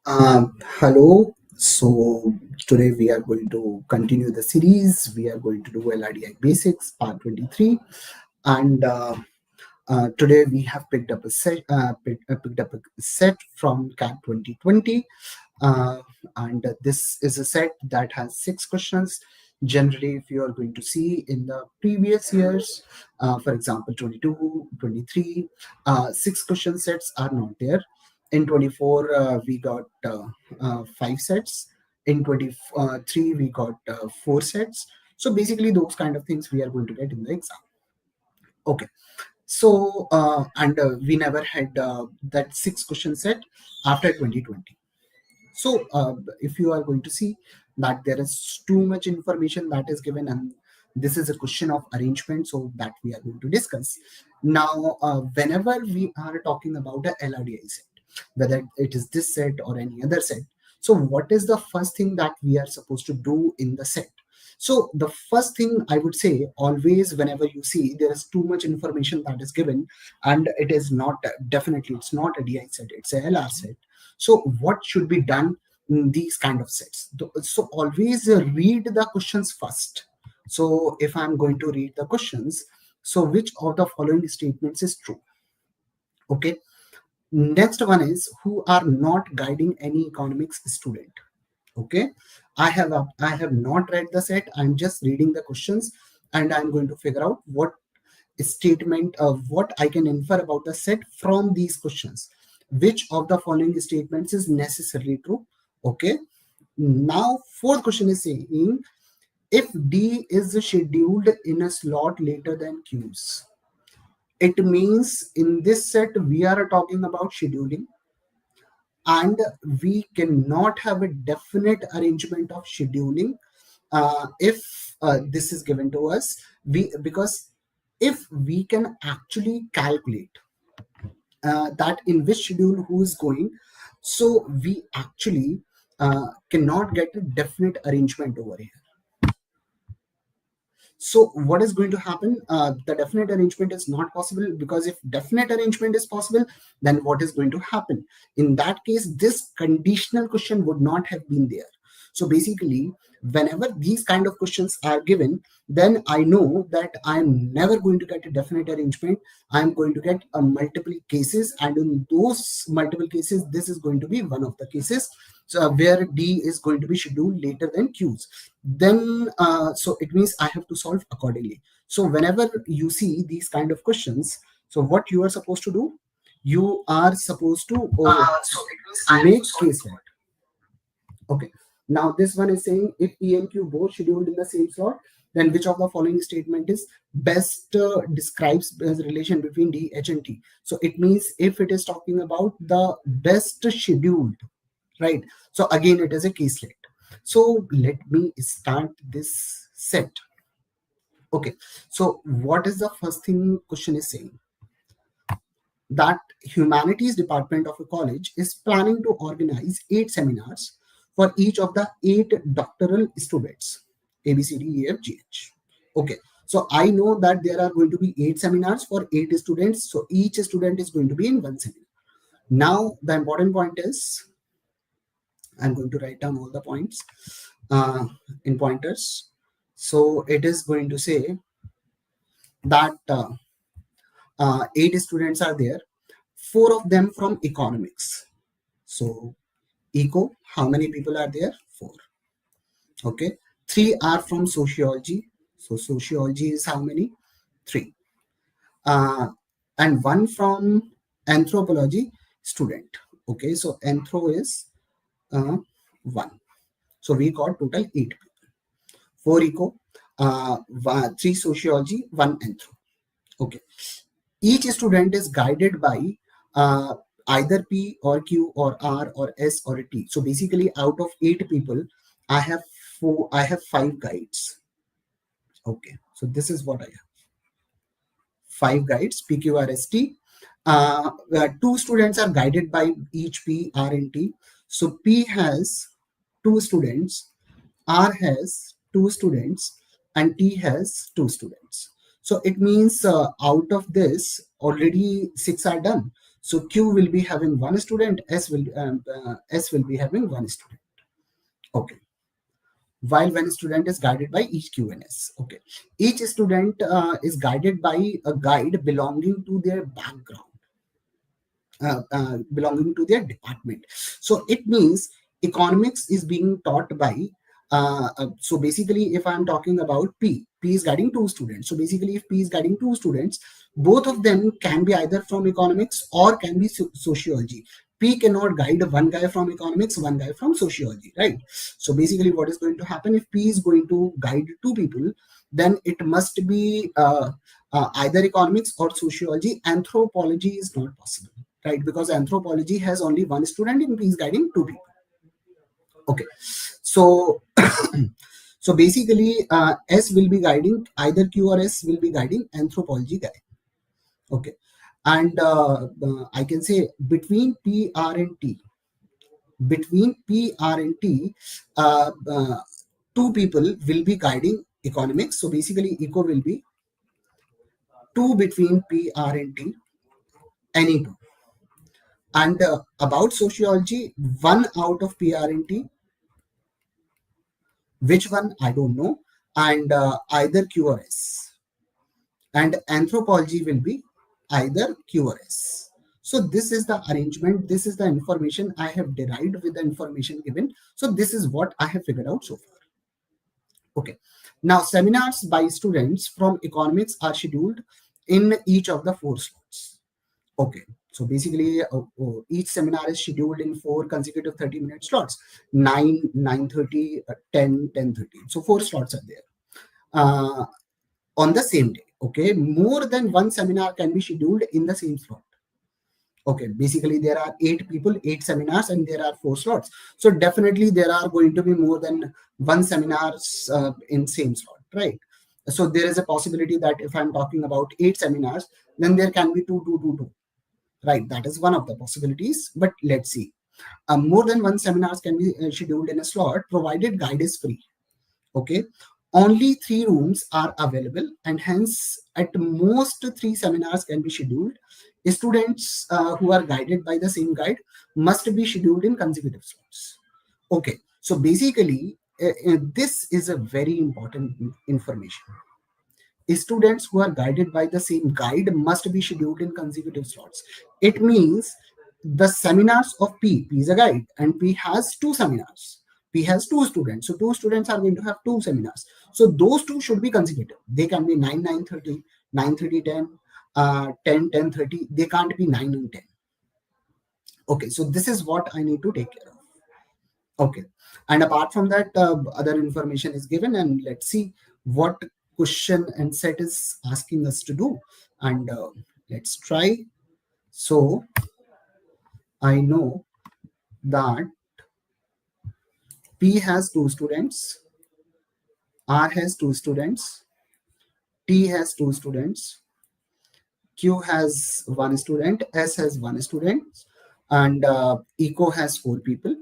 Hello. So today we are going to continue the series. We are going to do LRDI Basics Part 23, and today we have picked up a set from CAT 2020, uh, and this is a set that has 6 questions. Generally, if you are going to see in the previous years, for example 22, 23, 6 question sets are not there. In 24 we got 5 sets. In 23 we got 4 sets. So basically those kind of things we are going to get in the exam. Okay, so and we never had that 6 question set after 2020. So if you are going to see that there is too much information that is given, and this is a question of arrangement, so that we are going to discuss now. Whenever we are talking about a LRDI set, whether it is this set or any other set, so what is the first thing that we are supposed to do in the set? So the first thing I would say, always whenever you see there is too much information that is given, and it is not, definitely it's not a DI set, it's a LR set. So what should be done in these kind of sets? So always read the questions first. So if I'm going to read the questions, so which of the following statements is true? Okay, next one is, who are not guiding any economics student? Okay, I have not read the set, I'm just reading the questions, and I'm going to figure out what statement of what I can infer about the set from these questions. Which of the following statements is necessarily true? Okay, now fourth question is saying, if D is scheduled in a slot later than Q's, it means in this set we are talking about scheduling, and we cannot have a definite arrangement of scheduling if this is given to us. Because if we can actually calculate that in which schedule who is going, so we actually cannot get a definite arrangement over here. So what is going to happen? The definite arrangement is not possible, because if definite arrangement is possible, then what is going to happen? In that case, this conditional question would not have been there. So basically, whenever these kind of questions are given, then I know that I'm never going to get a definite arrangement. I'm going to get a multiple cases, and in those multiple cases, this is going to be one of the cases. So where D is going to be scheduled later than Q's. Then so it means I have to solve accordingly. So whenever you see these kind of questions, so what you are supposed to do, you are supposed to make case for it. Okay, now this one is saying, if P and Q both scheduled in the same slot, then which of the following statement is best describes the relation between D, H and T? So it means if it is talking about the best scheduled, right? So again, it is a caselet. So let me start this set. Okay, so what is the first thing question is saying? That humanities department of a college is planning to organize 8 seminars for each of the 8 doctoral students, A, B, C, D, E, F, G, H. Okay, so I know that there are going to be 8 seminars for 8 students. So each student is going to be in one seminar. Now the important point is, I'm going to write down all the points in pointers. So it is going to say that 8 students are there, 4 of them from economics. So eco, how many people are there? 4. Okay, 3 are from sociology. So sociology is how many? 3. And 1 from anthropology student. Okay, so anthro is 1. So we got total 8 people. 4 eco, 3 sociology, 1 anthro. Okay, each student is guided by either P or Q or R or S or T. So basically, out of 8 people, I have 5 guides. Okay, so this is what I have: 5 guides, P, Q, R, S, T. 2 students are guided by each P, R, and T. So P has 2 students, R has 2 students, and T has 2 students. So it means out of this, already 6 are done. So Q will be having one student, S will be having one student. Okay. While one student is guided by each Q and S. Okay. Each student is guided by a guide belonging to their background, belonging to their department. So it means economics is being taught by, so basically if I'm talking about P is guiding two students. So basically if P is guiding two students, both of them can be either from economics or can be sociology. P cannot guide one guy from economics, one guy from sociology, right? So basically what is going to happen, if P is going to guide two people, then it must be either economics or sociology. Anthropology is not possible, right? Because anthropology has only one student and P is guiding two people. Okay, so so basically S will be guiding, either Q or S will be guiding anthropology guy. Okay, and I can say between P, R and T, uh, uh, two people will be guiding economics. So basically eco will be two between P, R and T, any two. And about sociology, one out of PRNT, which one I don't know, and either Q or S. And anthropology will be either Q or S. So this is the arrangement. This is the information I have derived with the information given. So this is what I have figured out so far. Okay. Now seminars by students from economics are scheduled in each of the 4 slots. Okay. So basically, each seminar is scheduled in 4 consecutive 30-minute slots, 9, 9:30, 10, 10:30. So 4 slots are there on the same day. Okay. More than one seminar can be scheduled in the same slot. Okay. Basically, there are 8 people, 8 seminars, and there are 4 slots. So definitely there are going to be more than one seminars in same slot, right? So there is a possibility that if I'm talking about 8 seminars, then there can be 2, 2, 2, 2. Right, that is one of the possibilities, but let's see. More than one seminars can be scheduled in a slot, provided guide is free. Okay, only 3 rooms are available, and hence at most 3 seminars can be scheduled. Students who are guided by the same guide must be scheduled in consecutive slots. Okay, so basically this is a very important information. Students who are guided by the same guide must be scheduled in consecutive slots. It means the seminars of P is a guide, and P has 2 seminars. P has 2 students. So 2 students are going to have 2 seminars. So those 2 should be consecutive. They can be 9, 9:30, 9:30, 10, 10, 10:30. They can't be 9 and 10. Okay, so this is what I need to take care of. Okay, and apart from that, other information is given, and let's see what question and set is asking us to do, and let's try. So I know that P has 2 students, R has 2 students, T has 2 students, Q has 1 student, S has 1 student, and Eco has 4 people,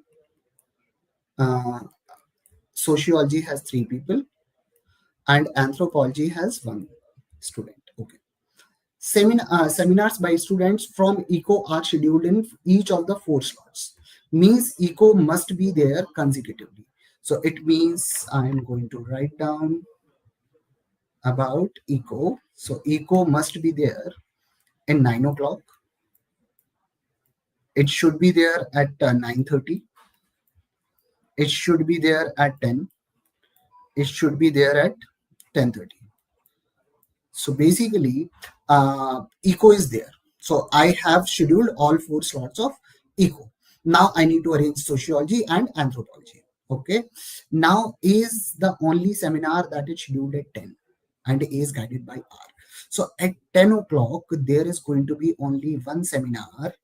Sociology has 3 people, and Anthropology has 1 student. Okay. Seminars by students from ECO are scheduled in each of the 4 slots. Means ECO must be there consecutively. So it means I'm going to write down about ECO. So ECO must be there in 9 o'clock. It should be there at 9:30. It should be there at 10. It should be there at 10:30. So basically, eco is there. So I have scheduled all 4 slots of eco. Now I need to arrange sociology and anthropology. Okay. Now A is the only seminar that is scheduled at 10, and A is guided by R. So at 10 o'clock, there is going to be only one seminar,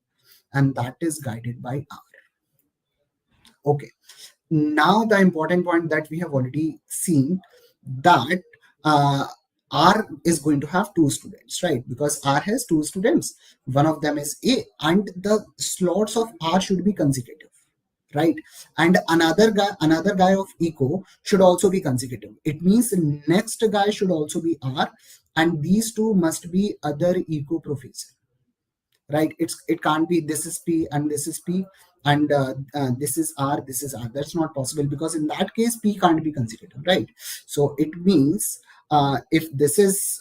and that is guided by R. Okay. Now the important point that we have already seen, that R is going to have 2 students, right? Because R has 2 students. One of them is A, and the slots of R should be consecutive, right? And another guy of eco should also be consecutive. It means the next guy should also be R, and these 2 must be other eco professor, right? It can't be this is P and this is P and this is R, this is R. That's not possible, because in that case P can't be consecutive, right? So it means if this is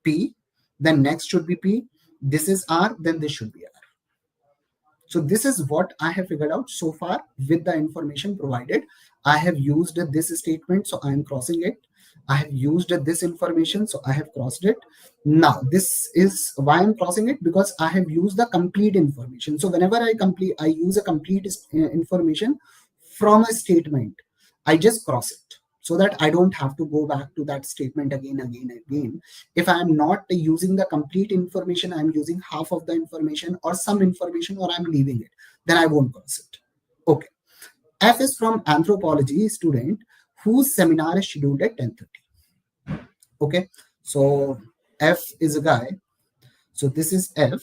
P, then next should be P. This is R, then this should be R. So this is what I have figured out so far with the information provided. I have used this statement, so I am crossing it. I have used this information, so I have crossed it. Now, this is why I'm crossing it, because I have used the complete information. So whenever I use a complete information from a statement, I just cross it so that I don't have to go back to that statement again. If I am not using the complete information, I'm using half of the information or some information, or I'm leaving it, then I won't cross it. Okay. F is from anthropology student whose seminar is scheduled at 10:30. Okay. So F is a guy. So this is F.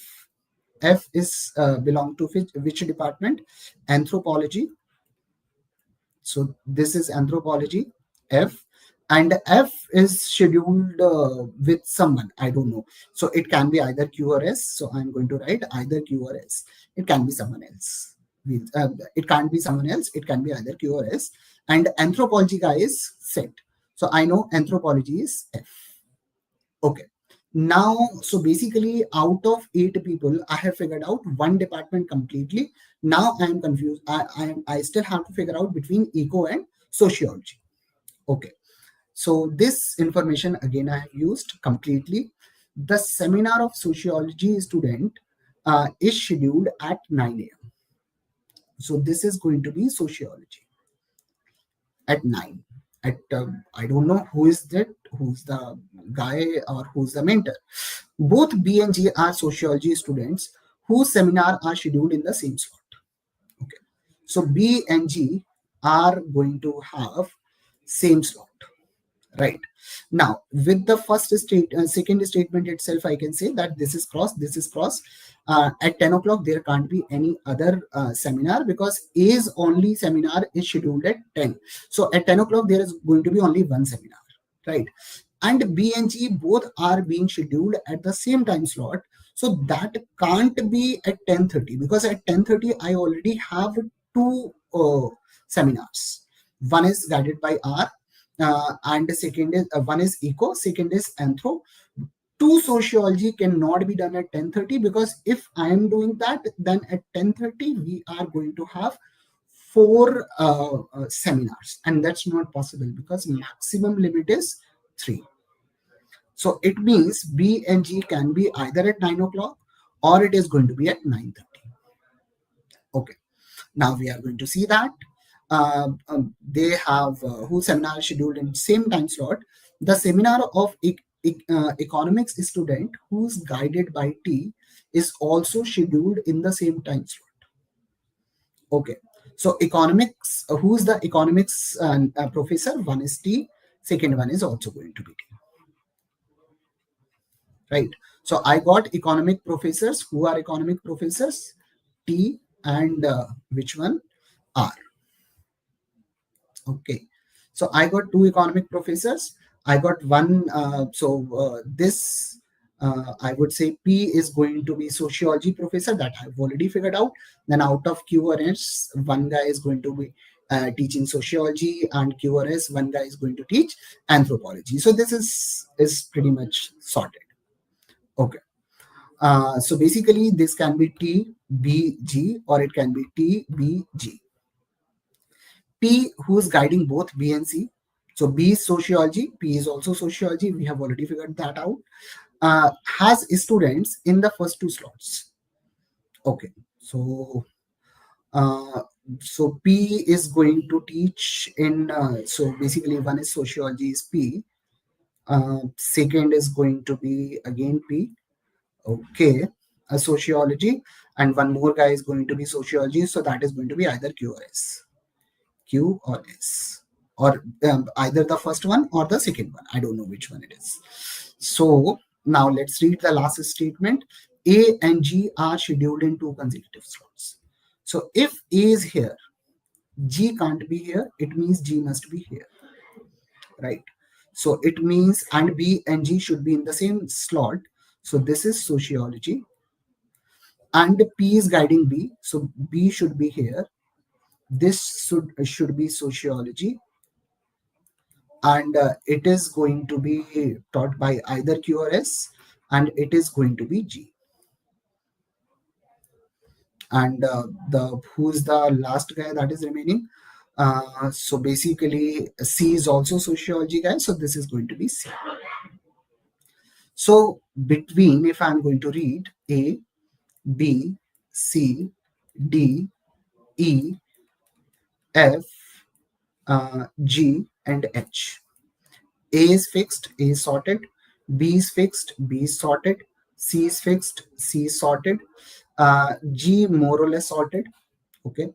F is belong to which department? Anthropology. So this is anthropology, F, and F is scheduled with someone. I don't know. So it can be either Q or S. So I'm going to write either Q or S. It can be someone else. It can't be someone else. It can be either Q or S. And anthropology guy is set. So I know anthropology is F. Okay. Now, so basically out of 8 people, I have figured out one department completely. Now I am confused. I still have to figure out between eco and sociology. Okay. So this information again I have used completely. The seminar of sociology student is scheduled at 9 a.m. So this is going to be sociology at 9. At I don't know who is that, who's the guy or who's the mentor. Both B and G are sociology students whose seminar are scheduled in the same slot. Okay, so B and G are going to have same slot, right? Now with the second statement itself, I can say that this is cross, this is cross. At 10 o'clock there can't be any other seminar, because A's only seminar is scheduled at 10. So at 10 o'clock there is going to be only one seminar, right? And B and G both are being scheduled at the same time slot. So that can't be at 10:30, because at 10:30 I already have two seminars. One is guided by R, and the second is one is eco, second is anthro. Two sociology cannot be done at 10:30, because if I am doing that, then at 10:30 we are going to have four seminars, and that's not possible because maximum limit is 3. So it means B and G can be either at 9 o'clock or it is going to be at 9:30. Okay. Now we are going to see that they have whose seminar is scheduled in same time slot. The seminar of economics student who's guided by T is also scheduled in the same time slot. Okay. So economics, who's the economics professor? One is T, second one is also going to be T. Right. So I got economic professors. Who are economic professors? T and which one? R. Okay. So I got 2 economic professors. I got one. This I would say P is going to be sociology professor, that I've already figured out. Then out of Q or S, one guy is going to be teaching sociology, and Q or S, one guy is going to teach anthropology. So this is pretty much sorted. Okay. So basically this can be T, B, G, or it can be T, B, G. P, who is guiding both B and C. So B is sociology, P is also sociology. We have already figured that out. Has students in the first 2 slots. Okay. So P is going to teach in, so basically one is sociology is P. Second is going to be again P. Okay, a sociology, and one more guy is going to be sociology, so that is going to be either Q or S. Q or S, or either the first one or the second one. I don't know which one it is. So now let's read the last statement. A and G are scheduled in 2 consecutive slots. So if A is here, G can't be here, it means G must be here, right? So it means, and B and G should be in the same slot. So this is sociology. and P is guiding B, so B should be here. This should be sociology, and it is going to be taught by either Q or S, and it is going to be G. And the who's the last guy that is remaining? So basically, C is also sociology guy, so this is going to be C. So between, if I'm going to read A, B, C, D, E, F, G, and H. A is fixed, A is sorted. B is fixed, B is sorted. C is fixed, C is sorted. G more or less sorted. Okay.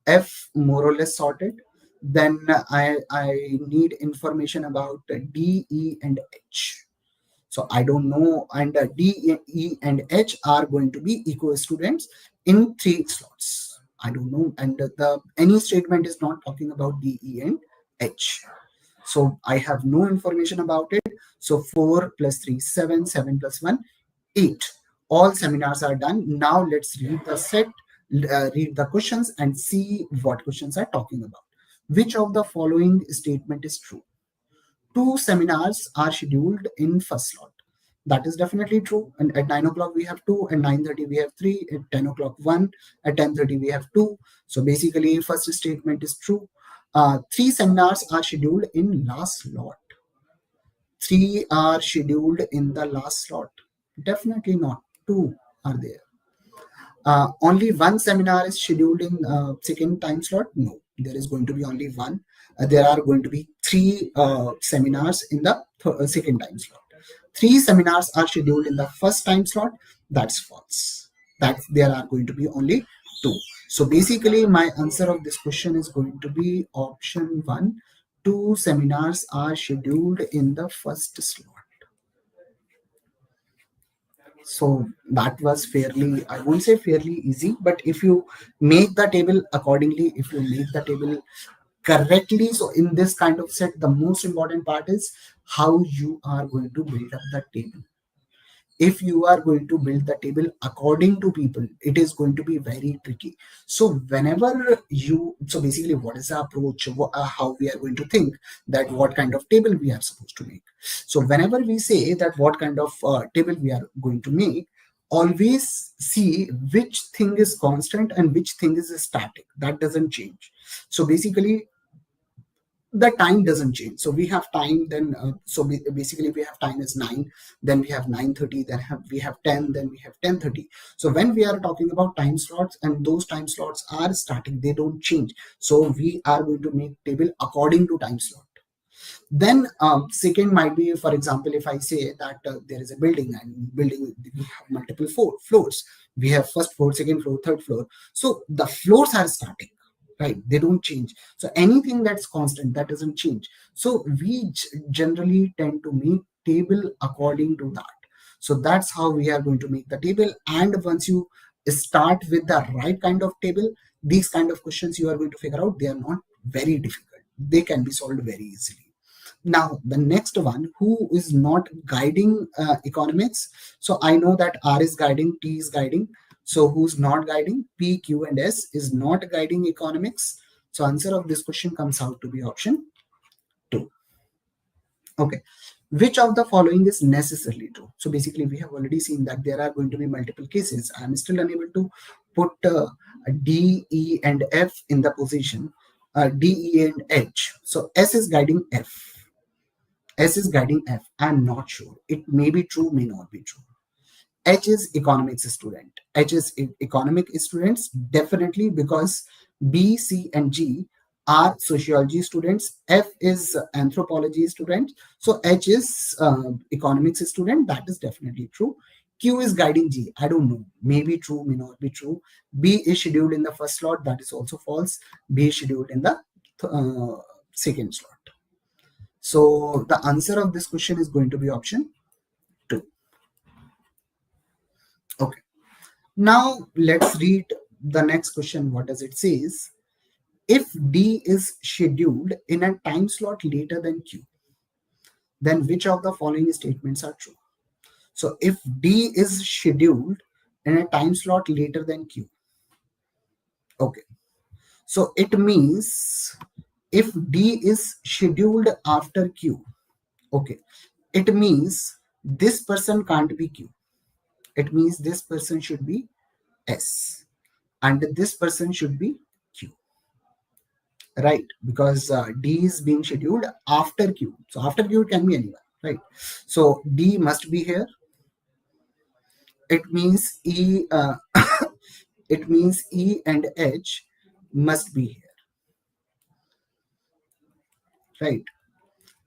F more or less sorted. Then I need information about D, E, and H. So I don't know, and D, E, and H are going to be equal students in 3 slots. I don't know, and the any statement is not talking about D, E, and H. So I have no information about it. So 4 plus 3, 7, 7 plus 1, 8. All seminars are done. Now let's read the set, read the questions and see what questions are talking about. Which of the following statement is true? 2 seminars are scheduled in first slot. That is definitely true. And at 9 o'clock we have 2, at 9:30 we have 3, at 10 o'clock 1, at 10:30 we have 2. So basically first statement is true. 3 seminars are scheduled in last slot. 3 are scheduled in the last slot. Definitely not. 2 are there. Only 1 seminar is scheduled in second time slot. No, there is going to be only 1. There are going to be 3 seminars in the second time slot. 3 seminars are scheduled in the first time slot. That's false. That there are going to be only 2. So basically my answer of this question is going to be option 1. 2 seminars are scheduled in the first slot. So that was fairly, I won't say fairly easy, but if you make the table accordingly, if you make the table correctly, so in this kind of set, the most important part is how you are going to build up the table. If you are going to build the table according to people, it is going to be very tricky. So whenever you, so basically what is the approach, how we are going to think that what kind of table we are supposed to make. So whenever we say that what kind of table we are going to make, always see which thing is constant and which thing is static. That doesn't change. So basically the time doesn't change. So we have time, then basically we have time is 9, then we have 9:30, then we have 10, then we have 10:30. So when we are talking about time slots, and those time slots are static, they don't change. So we are going to make table according to time slot. Then second might be, for example, if I say that there is a building, and building we have multiple floors. We have first floor, second floor, third floor. So the floors are static, right? They don't change. So anything that's constant, that doesn't change. So we generally tend to make table according to that. So that's how we are going to make the table. And once you start with the right kind of table, these kind of questions you are going to figure out, they are not very difficult. They can be solved very easily. Now, the next one, who is not guiding economics? So I know that R is guiding, T is guiding. So who's not guiding? P, Q, and S is not guiding economics. So answer of this question comes out to be option 2. Okay. Which of the following is necessarily true? So basically, we have already seen that there are going to be multiple cases. I am still unable to put D, E, and F in the position. D, E, and H. So S is guiding F. S is guiding F. I'm not sure. It may be true, may not be true. H is economics student. H is economic students, definitely, because B, C, and G are sociology students. F is anthropology student. So H is economics student. That is definitely true. Q is guiding G. I don't know. Maybe true, may not be true. B is scheduled in the first slot. That is also false. B is scheduled in the second slot. So the answer of this question is going to be option 2. Okay. Now let's read the next question. What does it says? If D is scheduled in a time slot later than Q, then which of the following statements are true? So if D is scheduled in a time slot later than Q. Okay, so it means if D is scheduled after Q, okay, it means this person can't be Q. It means this person should be S and this person should be Q, right? Because D is being scheduled after Q. So after Q it can be anyone, right? So D must be here. It means it means E and H must be here, right?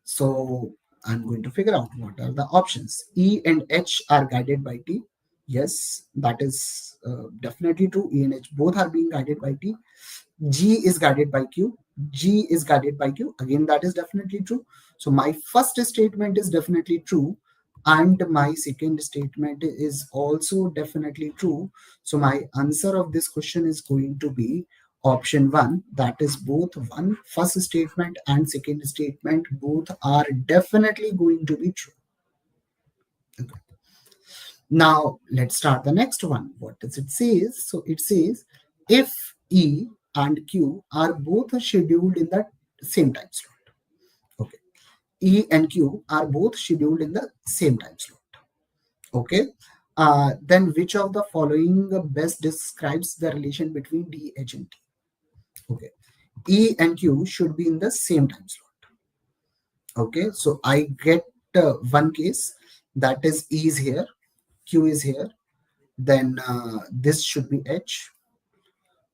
So I'm going to figure out what are the options. E and H are guided by T. Yes, that is definitely true. E and H both are being guided by T. G is guided by Q. G is guided by Q. Again, that is definitely true. So my first statement is definitely true. And my second statement is also definitely true. So my answer of this question is going to be option 1. That is both one first statement and second statement. Both are definitely going to be true. Okay. Now let's start the next one. What does it say? So it says if E and Q are both scheduled in the same time slot. Okay. E and Q are both scheduled in the same time slot. Okay. Then which of the following best describes the relation between D, H, and T? Okay. E and Q should be in the same time slot. Okay. So I get one case, that is E is here, Q is here. Then this should be H,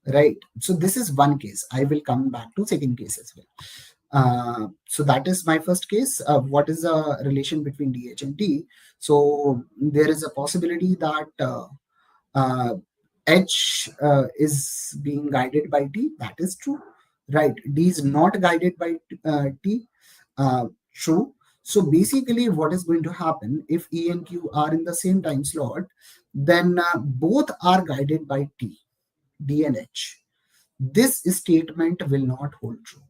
right? So this is one case. I will come back to second case as well. So that is my first case. What is the relation between DH and T? So there is a possibility that H is being guided by T. That is true, right? D is not guided by T. True. So basically, what is going to happen if E and Q are in the same time slot, then both are guided by T, D and H. This statement will not hold true.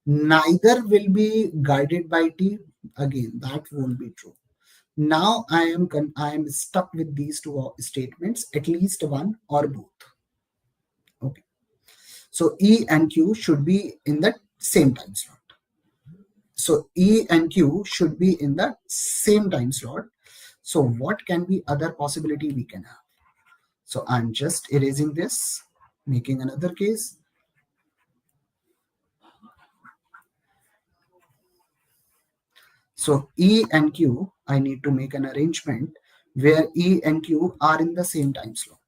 Neither will be guided by T. Again, that won't be true. Now I am stuck with these two statements, at least one or both. Okay. So E and Q should be in the same time slot. So E and Q should be in the same time slot. So what can be other possibility we can have? So I'm just erasing this, making another case. So E and Q, I need to make an arrangement where E and Q are in the same time slot.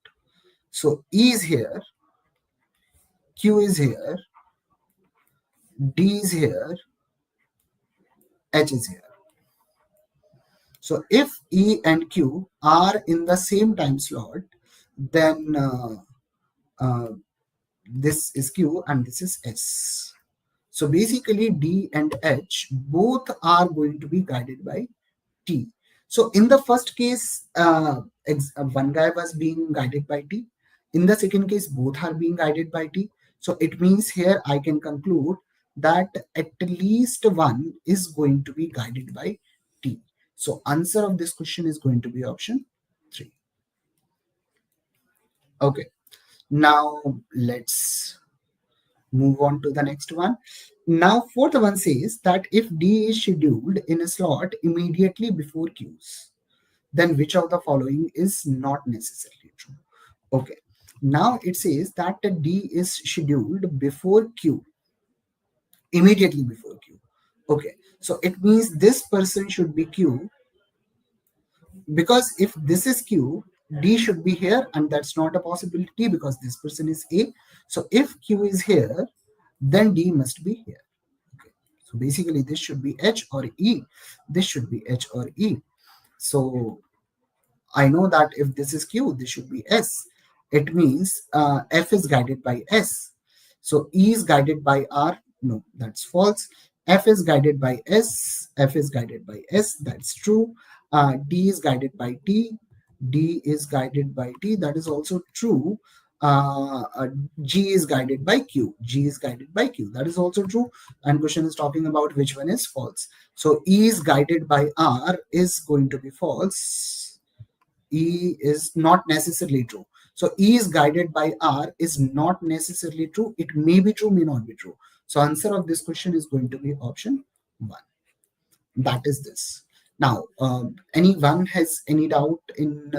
So E is here, Q is here, D is here, H is here. So if E and Q are in the same time slot, then this is Q and this is S. So basically D and H both are going to be guided by T. So in the first case, one guy was being guided by T. In the second case, both are being guided by T. So it means here I can conclude that at least one is going to be guided by T. So answer of this question is going to be option 3. Okay. Now let's move on to the next one. Now fourth one says that if D is scheduled in a slot immediately before Q's, then which of the following is not necessarily true? Okay. Now it says that the D is scheduled before Q, immediately before Q. Okay. So it means this person should be Q, because if this is Q, D should be here, and that's not a possibility because this person is A. So if Q is here, then D must be here. Okay. So basically this should be H or E. This should be H or E. So I know that if this is Q, this should be S. It means F is guided by S. So E is guided by R. No, that's false. F is guided by S. F is guided by S. That's true. D is guided by T. D is guided by T. That is also true. G is guided by Q. G is guided by Q. That is also true. And question is talking about which one is false. So E is guided by R is going to be false. E is not necessarily true. So E is guided by R is not necessarily true. It may be true, may not be true. So answer of this question is going to be option 1. That is this. Now, anyone has any doubt in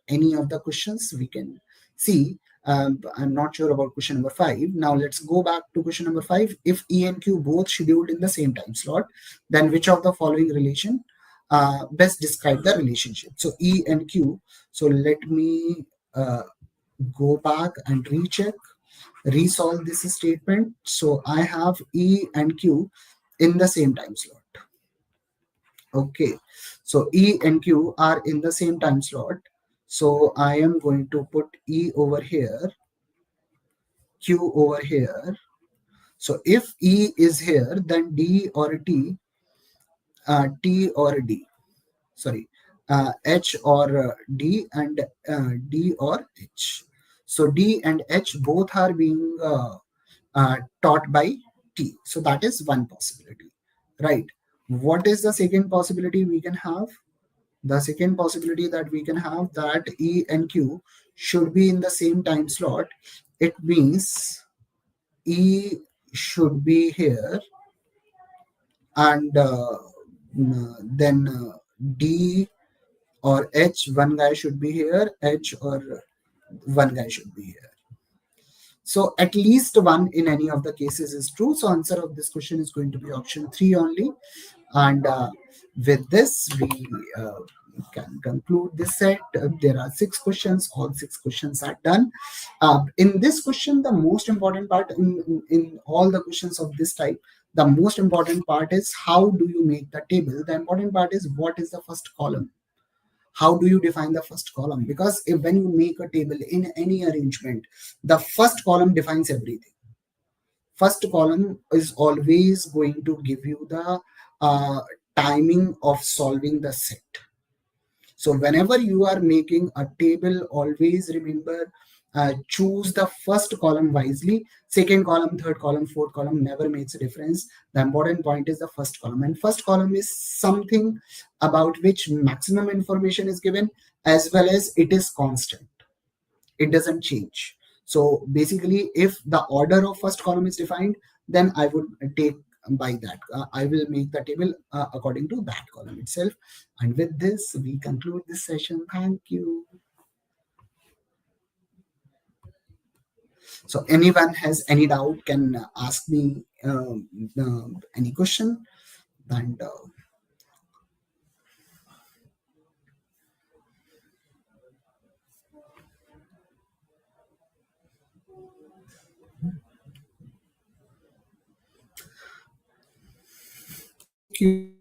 any of the questions? We can see. I'm not sure about question number 5. Now let's go back to question number 5. If E and Q both scheduled in the same time slot, then which of the following relation best describe the relationship? So E and Q. So let me go back and recheck, resolve this statement. So I have E and Q in the same time slot. Okay, so E and Q are in the same time slot. So I am going to put E over here, Q over here. So if E is here, then D or T, T or D, sorry, H or D, and D or H. So D and H both are being taught by T. So that is one possibility, right? What is the second possibility we can have? The second possibility that we can have, that E and Q should be in the same time slot. It means E should be here, and then D or H, one guy should be here, H or one guy should be here. So at least one in any of the cases is true. So answer of this question is going to be option 3 only. And with this, we can conclude this set. There are 6 questions. All 6 questions are done. In this question, the most important part in all the questions of this type, the most important part is how do you make the table. The important part is what is the first column. How do you define the first column? Because when you make a table in any arrangement, the first column defines everything. First column is always going to give you the timing of solving the set. So whenever you are making a table, always remember, choose the first column wisely. Second column, third column, fourth column never makes a difference. The important point is the first column, and first column is something about which maximum information is given, as well as it is constant. It doesn't change. So basically, if the order of first column is defined, then I would take by that. I will make the table according to that column itself. And with this, we conclude this session. Thank you. So anyone has any doubt can ask me any question. And thank you.